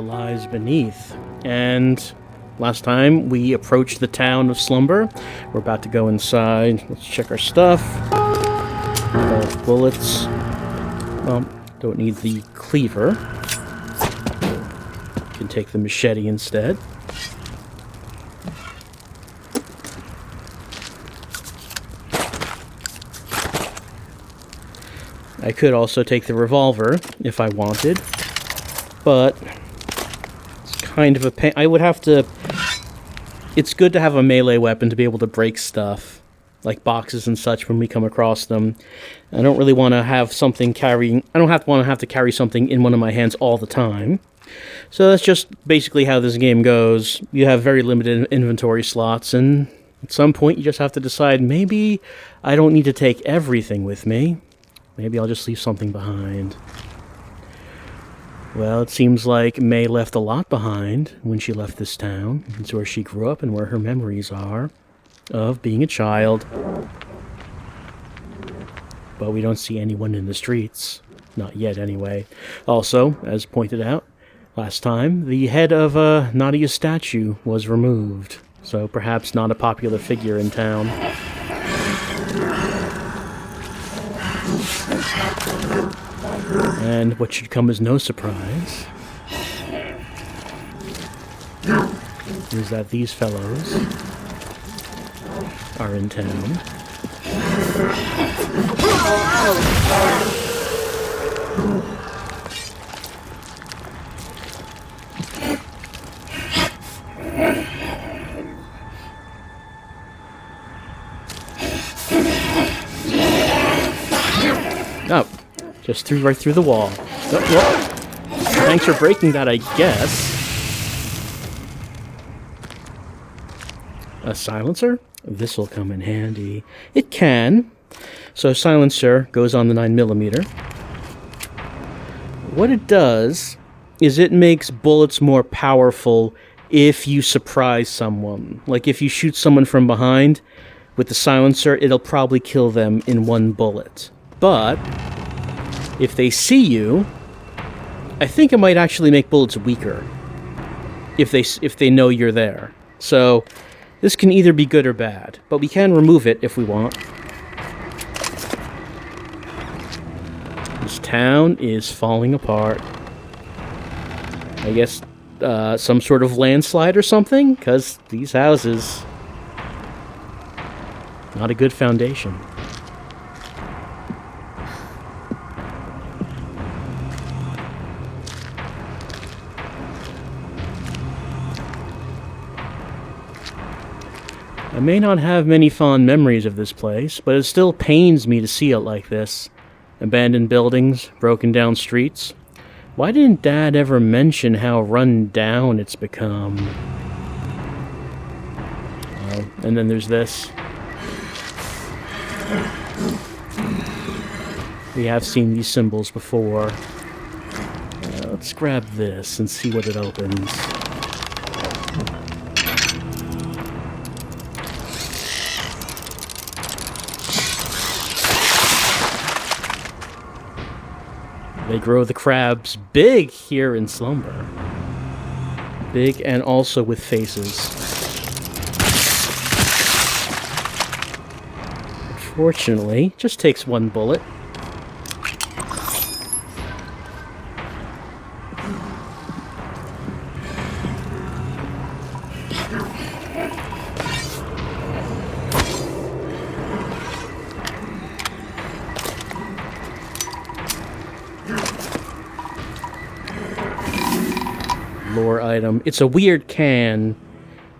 lies beneath. And last time we approached the town of Slumber. We're about to go inside. Let's check our stuff. Bullets. Well, don't need the cleaver. Can take the machete instead. I could also take the revolver if I wanted, but it's kind of a pain. I would have to... It's good to have a melee weapon to be able to break stuff, like boxes and such when we come across them. I don't really want to have something carrying... I don't want to have to carry something in one of my hands all the time. So that's just basically how this game goes. You have very limited inventory slots, and at some point you just have to decide, maybe I don't need to take everything with me. Maybe I'll just leave something behind. Well, it seems like May left a lot behind when she left this town. It's where she grew up and where her memories are of being a child. But we don't see anyone in the streets. Not yet, anyway. Also, as pointed out last time, the head of Nadia's statue was removed. So perhaps not a popular figure in town. And what should come as no surprise is that these fellows are in town. Oh, just threw right through the wall. Oh, well, thanks for breaking that, I guess. A silencer? This'll come in handy. It can. So silencer goes on the 9mm. What it does is it makes bullets more powerful if you surprise someone. Like if you shoot someone from behind with the silencer, it'll probably kill them in one bullet. But if they see you, I think it might actually make bullets weaker if they know you're there. So this can either be good or bad, but we can remove it if we want. This town is falling apart. I guess some sort of landslide or something, because these houses, not a good foundation. I may not have many fond memories of this place, but it still pains me to see it like this. Abandoned buildings, broken down streets. Why didn't Dad ever mention how run down it's become? Oh, and then there's this. We have seen these symbols before. Let's grab this and see what it opens. They grow the crabs big here in Slumber. Big and also with faces. Unfortunately, it just takes one bullet. Lore item. It's a weird can.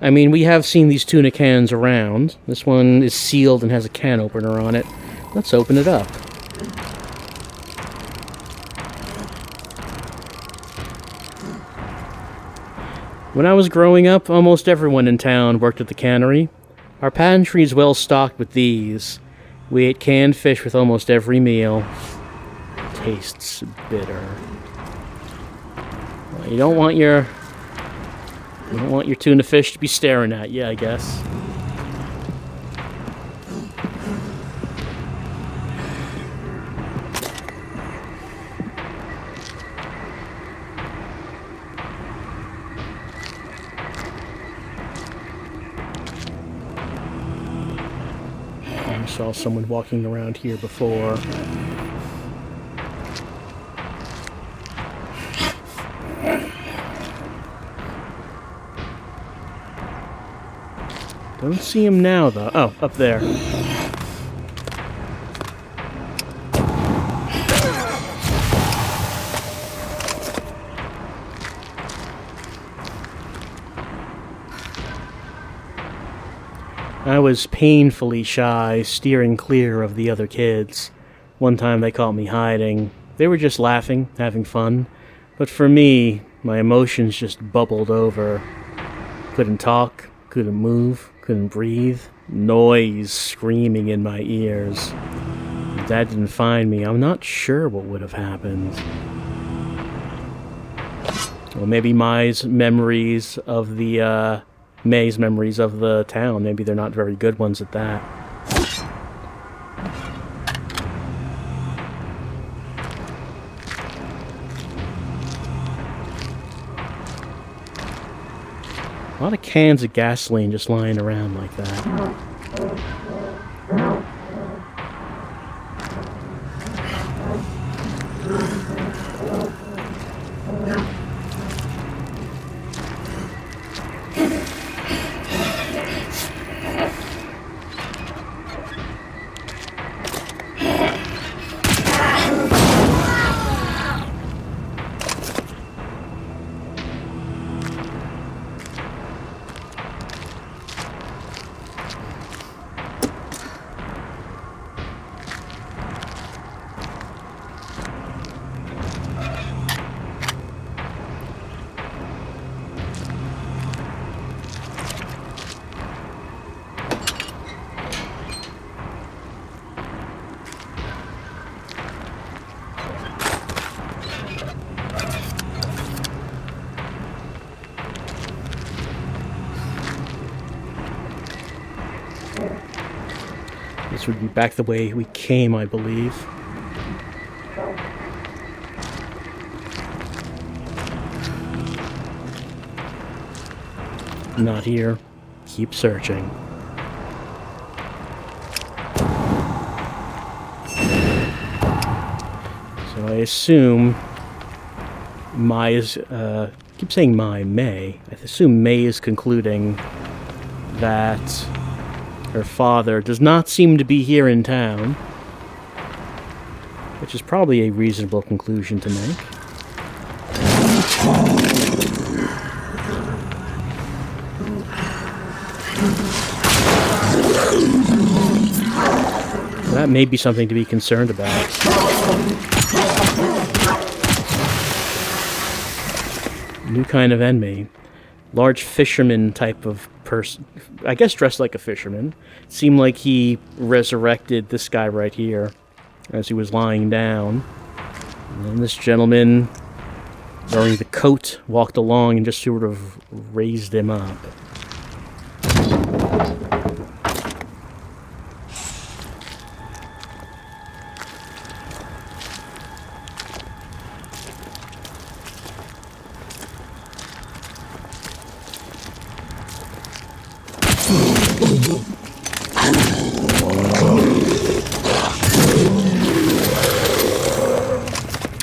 I mean, we have seen these tuna cans around. This one is sealed and has a can opener on it. Let's open it up. When I was growing up, almost everyone in town worked at the cannery. Our pantry is well stocked with these. We ate canned fish with almost every meal. Tastes bitter. You don't want your tuna fish to be staring at you, I guess. I saw someone walking around here before. Don't see him now, though. Oh, up there. I was painfully shy, steering clear of the other kids. One time they caught me hiding. They were just laughing, having fun. But for me, my emotions just bubbled over. Couldn't talk, couldn't move, couldn't breathe. Noise screaming in my ears. If Dad didn't find me, I'm not sure what would have happened. Well, maybe May's memories of the town, maybe they're not very good ones at that. A lot of cans of gasoline just lying around like that. This would be back the way we came, I believe. Not here. Keep searching. So I assume May is, keep saying May. I assume May is concluding that her father does not seem to be here in town, which is probably a reasonable conclusion to make. That may be something to be concerned about. New kind of enemy. Large fisherman type of person. I guess dressed like a fisherman. Seemed like he resurrected this guy right here as he was lying down. And then this gentleman, wearing the coat, walked along and just sort of raised him up.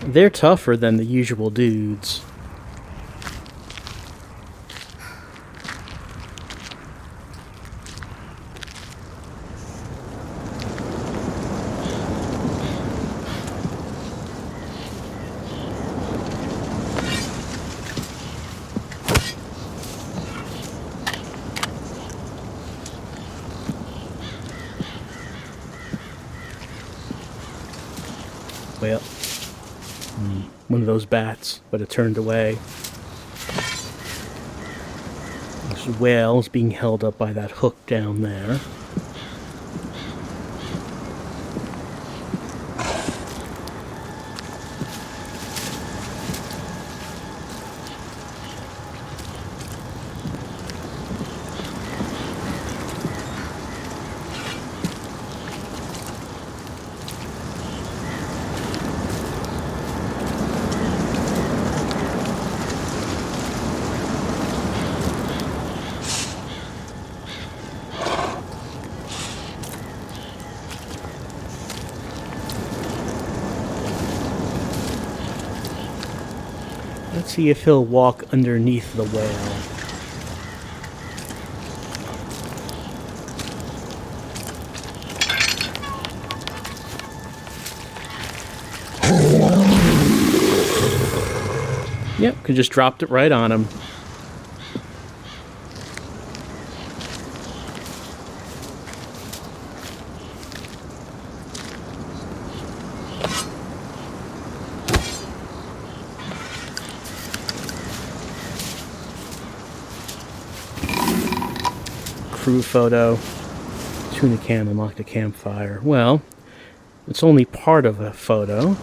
They're tougher than the usual dudes. Well, one of those bats, but it turned away. This whale's being held up by that hook down there. Let's see if he'll walk underneath the whale. Yep, could just dropped it right on him. Crew photo. Tuna can unlocked a campfire. Well, it's only part of a photo.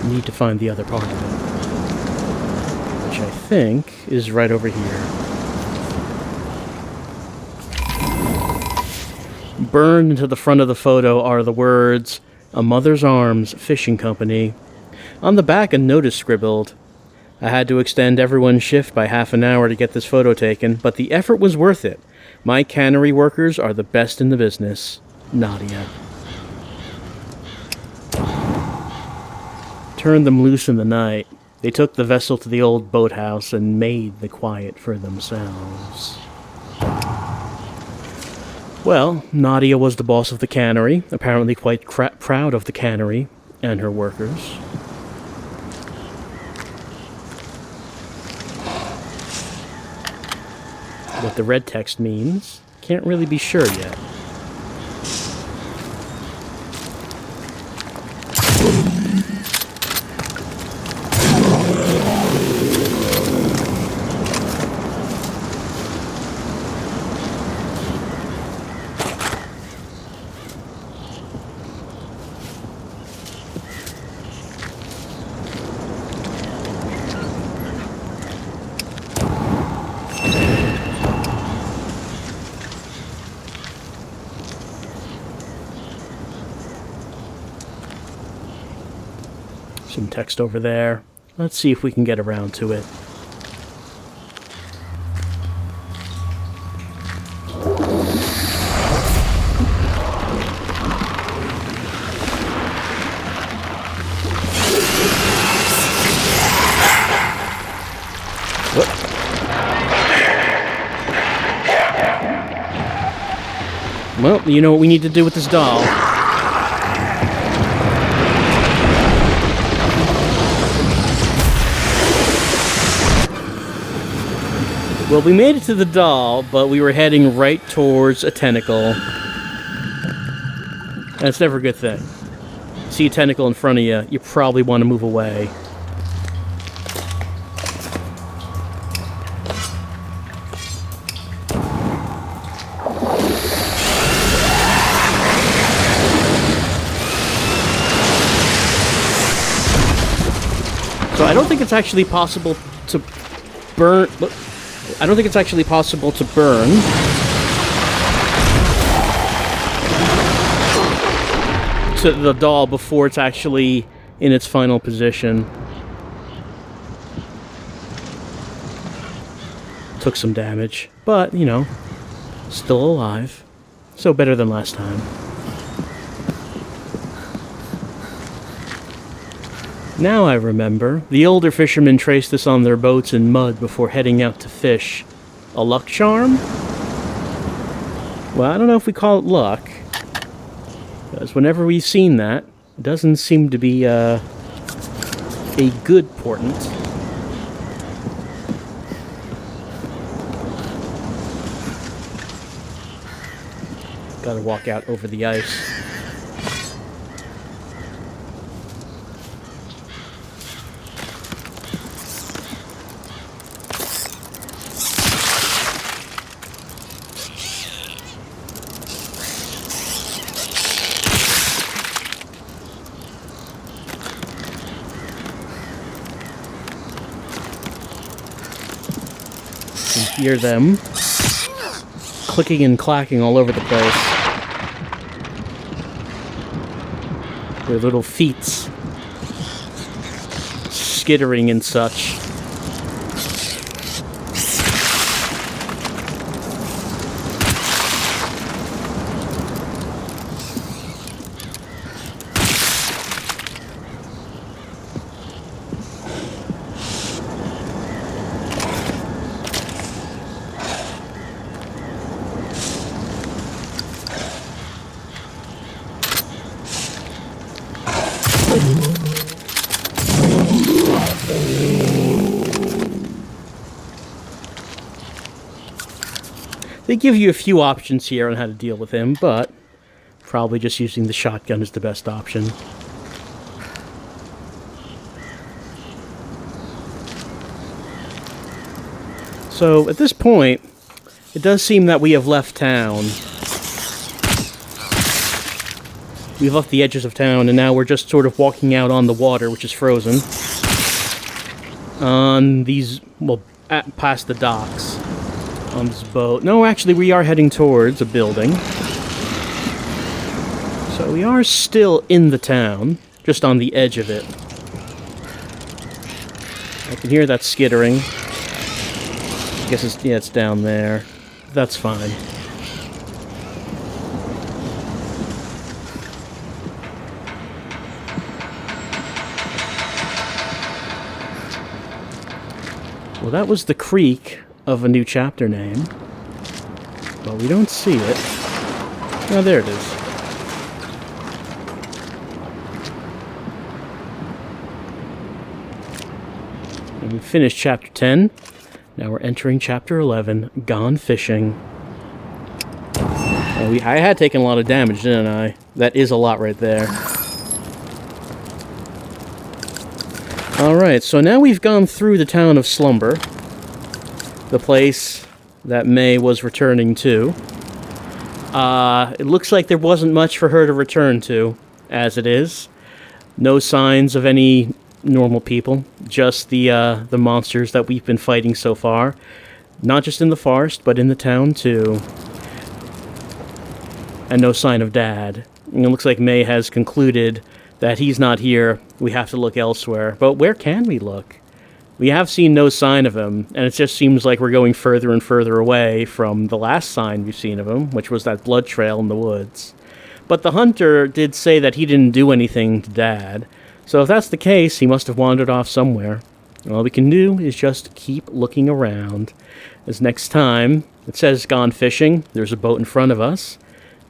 Need to find the other part of it, which I think is right over here. Burned into the front of the photo are the words, "A Mother's Arms Fishing Company." On the back, a note is scribbled. "I had to extend everyone's shift by half an hour to get this photo taken, but the effort was worth it. My cannery workers are the best in the business. Nadia." Turned them loose in the night. They took the vessel to the old boathouse and made the quiet for themselves. Well, Nadia was the boss of the cannery, apparently quite proud of the cannery and her workers. What the red text means, can't really be sure yet. Some text over there. Let's see if we can get around to it. What? Well, you know what we need to do with this doll. Well, we made it to the doll, but we were heading right towards a tentacle. That's never a good thing. See a tentacle in front of you, you probably want to move away. So I don't think it's actually possible to burn... I don't think it's actually possible to burn to the doll before it's actually in its final position. Took some damage, but, you know, still alive. So better than last time. Now I remember, the older fishermen traced this on their boats in mud before heading out to fish. A luck charm? Well, I don't know if we call it luck, because whenever we've seen that, it doesn't seem to be a good portent. Gotta walk out over the ice. Hear them clicking and clacking all over the place. Their little feet skittering and such. They give you a few options here on how to deal with him, but probably just using the shotgun is the best option. So, at this point, it does seem that we have left town. We've left the edges of town, and now we're just sort of walking out on the water, which is frozen. On these, well, past the docks. On this boat. No, actually, we are heading towards a building. So we are still in the town, just on the edge of it. I can hear that skittering. I guess it's, yeah, it's down there. That's fine. Well, that was the creek of a new chapter name. But we don't see it. Oh, there it is. And we finished chapter 10. Now we're entering chapter 11, Gone Fishing. I had taken a lot of damage, didn't I? That is a lot right there. Alright, so now we've gone through the town of Slumber, the place that May was returning to. It looks like there wasn't much for her to return to, as it is. No signs of any normal people, just the monsters that we've been fighting so far. Not just in the forest, but in the town too. And no sign of Dad. And it looks like May has concluded that he's not here. We have to look elsewhere. But where can we look? We have seen no sign of him, and it just seems like we're going further and further away from the last sign we've seen of him, which was that blood trail in the woods. But the hunter did say that he didn't do anything to Dad, so if that's the case, he must have wandered off somewhere. All we can do is just keep looking around. As next time, it says Gone Fishing, there's a boat in front of us,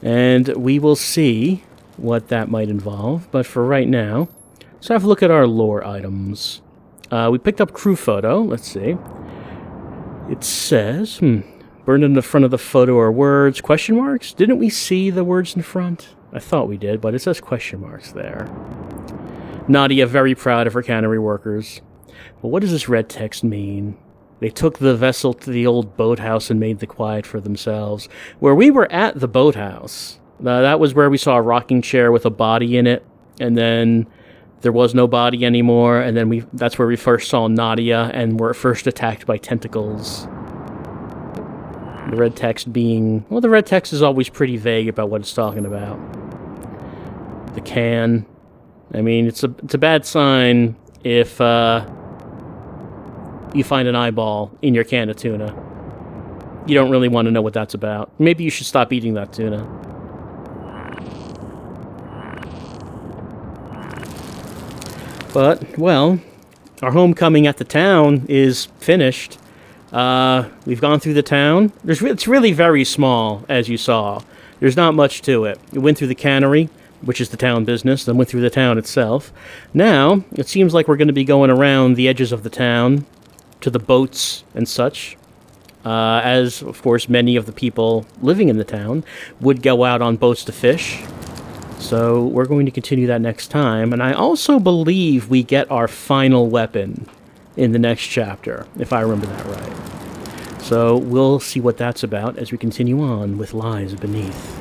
and we will see what that might involve. But for right now, let's have a look at our lore items. We picked up crew photo. Let's see. It says, burned in the front of the photo are words, question marks? Didn't we see the words in front? I thought we did, but it says question marks there. Nadia very proud of her cannery workers. But what does this red text mean? They took the vessel to the old boathouse and made the quiet for themselves. Where we were at the boathouse, that was where we saw a rocking chair with a body in it, and then there was no body anymore, and then that's where we first saw Nadia, and were first attacked by tentacles. The red text being... well, the red text is always pretty vague about what it's talking about. The can... I mean, it's a bad sign if you find an eyeball in your can of tuna. You don't really want to know what that's about. Maybe you should stop eating that tuna. But, well, our homecoming at the town is finished. We've gone through the town. It's really very small, as you saw. There's not much to it. We went through the cannery, which is the town business, then went through the town itself. Now, it seems like we're going to be going around the edges of the town to the boats and such, as, of course, many of the people living in the town would go out on boats to fish. So we're going to continue that next time, and I also believe we get our final weapon in the next chapter, if I remember that right. So we'll see what that's about as we continue on with Lies Beneath.